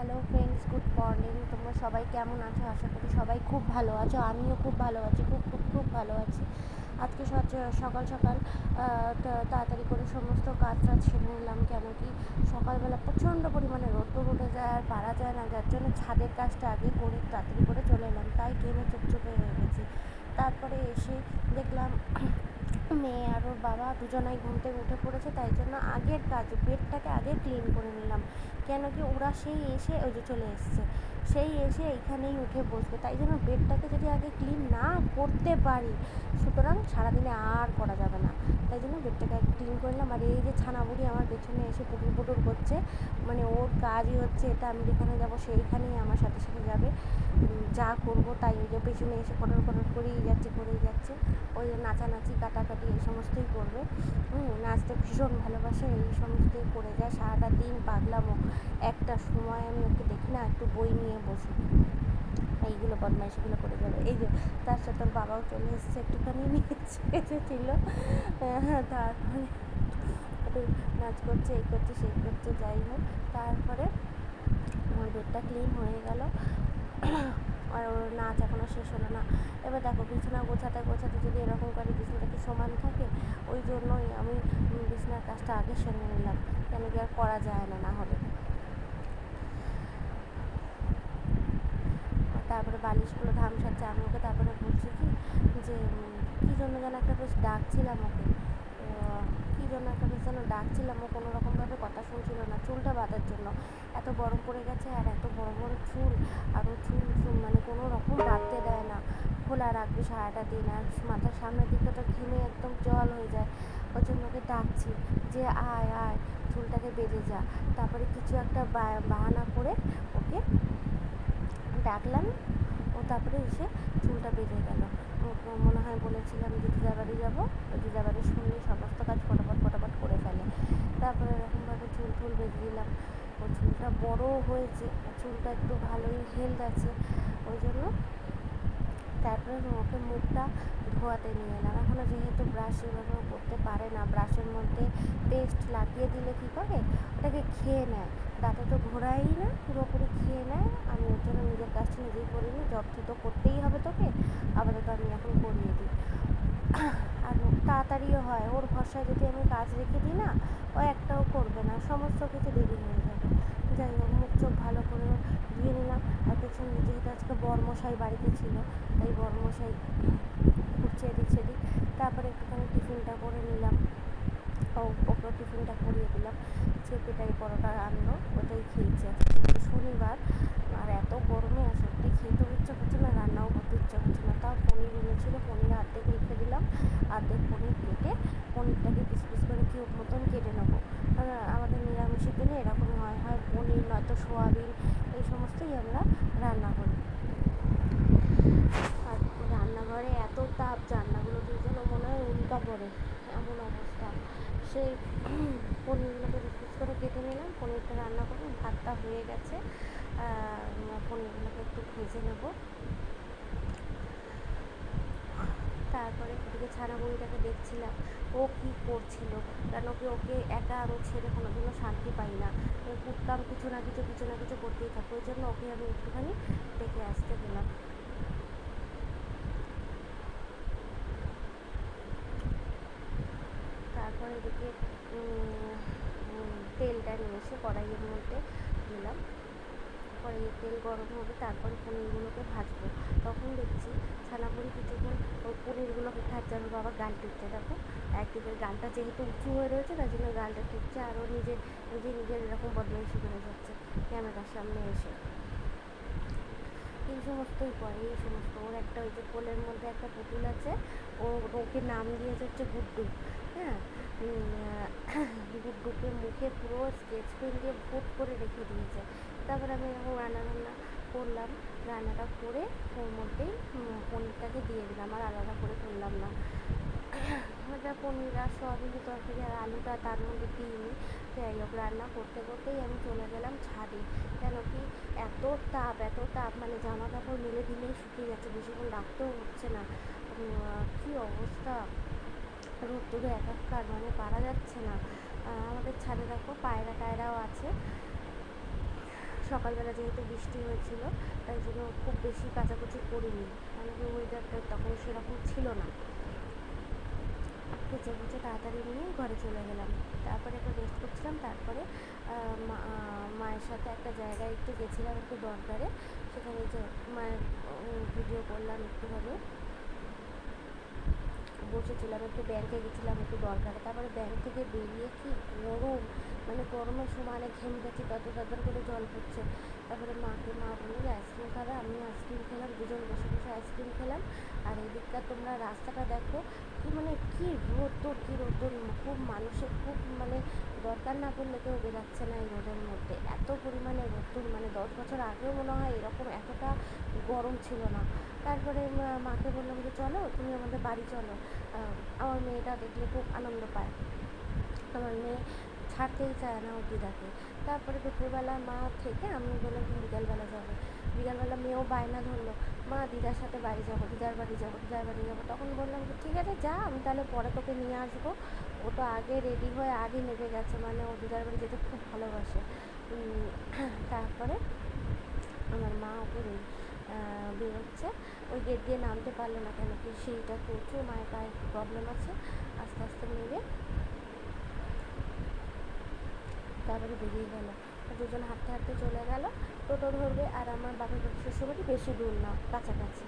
Hello friends, good morning. তোমরা সবাই কেমন আছো? আশা করি সবাই খুব ভালো আছো। আমিও খুব ভালো আছি, খুব খুব খুব ভালো আছি। আজকে সকাল সকাল তাড়াতাড়ি করে সমস্ত কাজটা ছেড়ে নিলাম, কেন কি সকালবেলা প্রচণ্ড পরিমাণে রোদ্দুর উঠে যায় আর পারা যায় না, যার জন্য ছাদের কাজটা আগে করে তাড়াতাড়ি করে চলে এলাম, তাই ট্রেনে চুপচুপে হয়ে গেছি। তারপরে এসে দেখলাম মেয়ে আর ওর বাবা দুজনাই ঘুম থেকে উঠে পড়েছে, তাই জন্য আগের কাজ বেডটাকে আগে ক্লিন করে নিলাম, কেন কি ওরা সেই এসে ওই যে চলে এসছে, সেই এসে এইখানেই উঠে বসবে, তাই জন্য বেডটাকে যদি আগে ক্লিন না করতে পারি সুতরাং সারাদিনে আর করা যাবে না, তাই জন্য বেডটাকে আগে ক্লিন করলাম। আর এই যে ছানাবুড়ি আমার পেছনে এসে পুটুর পুটুর করছে, মানে ওর কাজই হচ্ছে এটা, আমি যেখানে যাবো সেইখানেই আমার সাথে সাথে যাবে, যা করবো তাই। ওই যে পেছনে এসে কটর কটর করেই যাচ্ছে, ওই যে নাচানাচি কাটাকাটি এই সমস্তই করবে। নাচতে ভীষণ ভালোবাসে, এই সমস্তই করে যায় সারাটা দিন পাগলামো। একটা সময় আমি ওকে দেখি না একটু বই নিয়ে বসি, এইগুলো বদমাইশিগুলো করে যাবে। এই যে তার সাথে ওর বাবাও চলে এসেছে, একটুখানি এসেছিল, তারপরে একটু নাচ করছে, এই করছে সেই করছে, যাই হোক। তারপরে আমার বেডটা ক্লিন হয়ে গেল আর ওর নাচ এখনও শেষ হলো না। এবার দেখো বিছানা গোছাতে গোছাতে যদি এরকম করে বিছানাটা কি সমান থাকে, ওই জন্যই আমি বিছানার কাজটা আগে সেরে নিলাম, কেন কি আর করা যায় না না হলে। তারপরে বালিশগুলো ধামসাচ্ছে, আমি ওকে তারপরে বলছি কি যে কী জন্য যেন একটা বেশ ডাকছিলাম ওকে, কী জন্য একটা বেশ যেন ডাকছিলাম, ও কোনো রকমভাবে কথা শুনছিল না, চুলটা বাঁধার জন্য। এত গরম পড়ে গেছে আর এত বড় বড় চুল, আর ও চুল মানে কোনো রকম বাঁধতে দেয় না, খোলা রাখবে সারাটা দিন, আর মাথার সামনের দিকটা তো ঘেমে একদম জল হয়ে যায়। ওই জন্য ওকে ডাকছি যে আয় আয় চুলটাকে বেঁধে যা। তারপরে কিছু একটা বাহানা করে ওকে ডাকলাম, ও তারপরে এসে চুলটা বেঁধে গেল। মনে হয় বলেছিলাম যে দিদাবাড়ি যাবো, ওই দিদাবাড়ির শুনলে সমস্ত কাজ ফটাফট করে ফেলে। তারপরে এরকমভাবে চুল ফুল বেঁধে দিলাম। ও চুলটা বড়ও হয়েছে, চুলটা একটু ভালোই হেলথ আছে, ওই জন্য। তারপরে ওকে মুখটা ধোয়াতে নিয়ে এলাম। এখনও যেহেতু ব্রাশ এভাবেও করতে পারে না, ব্রাশের মধ্যে পেস্ট লাগিয়ে দিলে কী করে ওটাকে খেয়ে নেয়, দাঁতে তো ঘোরাই না, পুরোপুরি খেয়ে নেয়। আমি ওর জন্য নিজের কাজটা নিজেই করিনি, যত্ন তো করতেই হবে তোকে, আপাতত আমি এখন করিয়ে দিই। আর তাড়াতাড়িও হয়, ওর ভরসায় যদি আমি কাজ রেখে দিই না, ও একটাও করবে না, সমস্ত কিছু দেরি হয়ে যাবে। যাই হোক, মুখ চোখ ভালো করে ধুয়ে নিলাম। আর পেছন যেহেতু আজকে বরমশাই বাড়িতে ছিল, তাই বরমশাই ঘুরছে এদিক সেদিক। তারপরে একটুখানি টিফিনটা করে নিলাম, ওকে টিফিনটা করিয়ে দিলাম, যে পেটাই পরোটা আনলো ওটাই খেয়েছি। আজকে যেহেতু শনিবার আর এত গরমে আর সত্যি খেতেও ইচ্ছা করছে না, রান্নাও করতে ইচ্ছা করছে না। তাও পনির এনেছিলো, পনির অর্ধেক রেখে দিলাম, অর্ধেক পনির কেটে পনিরটাকে পিস পিস করে কিউব মতন কেটে নেবো। আমাদের নিরামিষের দিনে এরকমই হয়, হয় পনির নয়তো সোয়াবিন, এই সমস্তই আমরা রান্না করি। আর রান্নাঘরে এত তাপ, রান্নাগুলো দিয়ে যেন মনে হয় উল্কা পড়ে, এমন অবস্থা। সেই পনিরগুলোকে পিস পিস করে কেটে নিলাম, পনিরটা রান্না করবো। ভাতটা হয়ে গেছে, পনিরগুলোকে একটু ভেজে নেব। তারপরে ওদিকে ছানামুড়িটাকে দেখছিলাম ও কী করছিল, কেন কি ওকে একা আমি ছেড়ে কোনোদিনও শান্তি পাই না, কুটকাম কিছু না কিছু করতেই থাকো, ওই জন্য ওকে আমি একটুখানি ডেকে আসতে গেলাম। তারপর এদিকে তেলটা নিয়ে এসে কড়াইয়ের মধ্যে দিলাম, কড়াইয়ের তেল গরম হবে, তারপরে পনিরগুলোকে ভাজবো। তখন দেখছি ছানাপুরি কিছুক্ষণ ওই পনিরগুলোকে খাচ্ছে, আমার বাবা গাল টিপছে, দেখো একদিকে গালটা যেহেতু উঁচু হয়ে রয়েছে তার জন্য গালটা টিপছে, আর ও নিজের এরকম বদমাইশি করে যাচ্ছে ক্যামেরার সামনে এসে। এই সমস্তই করে, এই সমস্ত। ওর একটা ওই যে কোলের মধ্যে একটা পুতুল আছে, ওকে নাম দিয়েছে হচ্ছে গুড্ডু। হ্যাঁ, গুড্ডুকে মুখে পুরো স্কেচ পেন দিয়ে ভোট করে রেখে দিয়েছে। তারপরে আমি এরকম রান্না করলাম, রান্নাটা করে ওর মধ্যেই পনিরটাকে দিয়ে দিলাম, আর আলাদা করে করলাম না। ওটা পনির আর সোয়াবিনের তরকারি আর আলুটা তার মধ্যে দিইনি। যাই হোক, রান্না করতে করতেই আমি চলে গেলাম ছাদে, কেন কি এত তাপ, মানে জামা কাপড় মেলে দিলেই শুকিয়ে যাচ্ছে, বেশিক্ষণ রাখতেও হচ্ছে না। কী অবস্থা, রোদ্দুরে একাকার, মানে পারা যাচ্ছে না। আমাদের ছাদে দেখো পায়রা টায়রাও আছে, সকালবেলা যেহেতু বৃষ্টি হয়েছিল তাই জন্য খুব বেশি কাচাকুচি করিনি, মানে ওয়েদারটা তখন সেরকম ছিল না। কেচে কুচে তাড়াতাড়ি নিয়ে ঘরে চলে গেলাম। তারপরে একটু রেস্ট করছিলাম, তারপরে মায়ের সাথে একটা জায়গায় একটু গেছিলাম একটু দরকারে, সেখানে যে মায়ের ভিডিও করলাম একটুভাবে, বসেছিলাম, একটু ব্যাংকে গেছিলাম একটু দরকারে। তারপরে ব্যাংক থেকে বেরিয়ে কি গরম, মানে গরমের সমানে ঘেমে গেছি, তত করে জল পড়ছে। তারপরে মা বললো যে আইসক্রিম খাবে, আমিও আইসক্রিম খেলাম, দুজন বসে বসে আইসক্রিম খেলাম। আর এদিককার তোমরা রাস্তাটা দেখো, কি মানে কি রোদ্দুর, কি রোদ্দুর, খুব মানুষের খুব মানে দরকার না পড়লে কেউ বেরাচ্ছে না এই রোদের মধ্যে, এত পরিমাণে রোদ্দুর, মানে 10 বছর আগেও মনে হয় এরকম এতটা গরম ছিল না। তারপরে মাকে বললাম যে চলো তুমি আমাদের বাড়ি চলো। আমার মেয়েটা দেখলে খুব আনন্দ পায়, আমার মেয়ে ছাড়তেই চায় না ওর দিদাকে। তারপরে দুপুরবেলা মা থেকে আমি বললাম তুমি বিকালবেলা যাবে। বিকালবেলা মেয়েও বায়না ধরলো, মা দিদার সাথে বাড়ি যাবো, দিদার বাড়ি যাবো, দিদার বাড়ি যাবো। তখন বললাম যে ঠিক আছে যা, আমি তাহলে পরে তোকে নিয়ে আসবো। ও তো আগে রেডি হয়ে আগে নেমে গেছে, মানে ও দিদার বাড়ি যেতে খুব ভালোবাসে। তারপরে আমার মা ওকে বেরোচ্ছে, ওই গেট দিয়ে নামতে পারলো না, কেন কি সেইটা একটু উঁচু, মায়ের পায়ে একটু প্রবলেম আছে, আস্তে আস্তে নেমে তারপরে বেরিয়ে গেল। দুজন হাঁটতে হাঁটতে চলে গেল, টোটো ধরবে। আর আমার বাপের বাড়ি শ্বশুরবাড়ি বেশি দূর না, কাছাকাছি।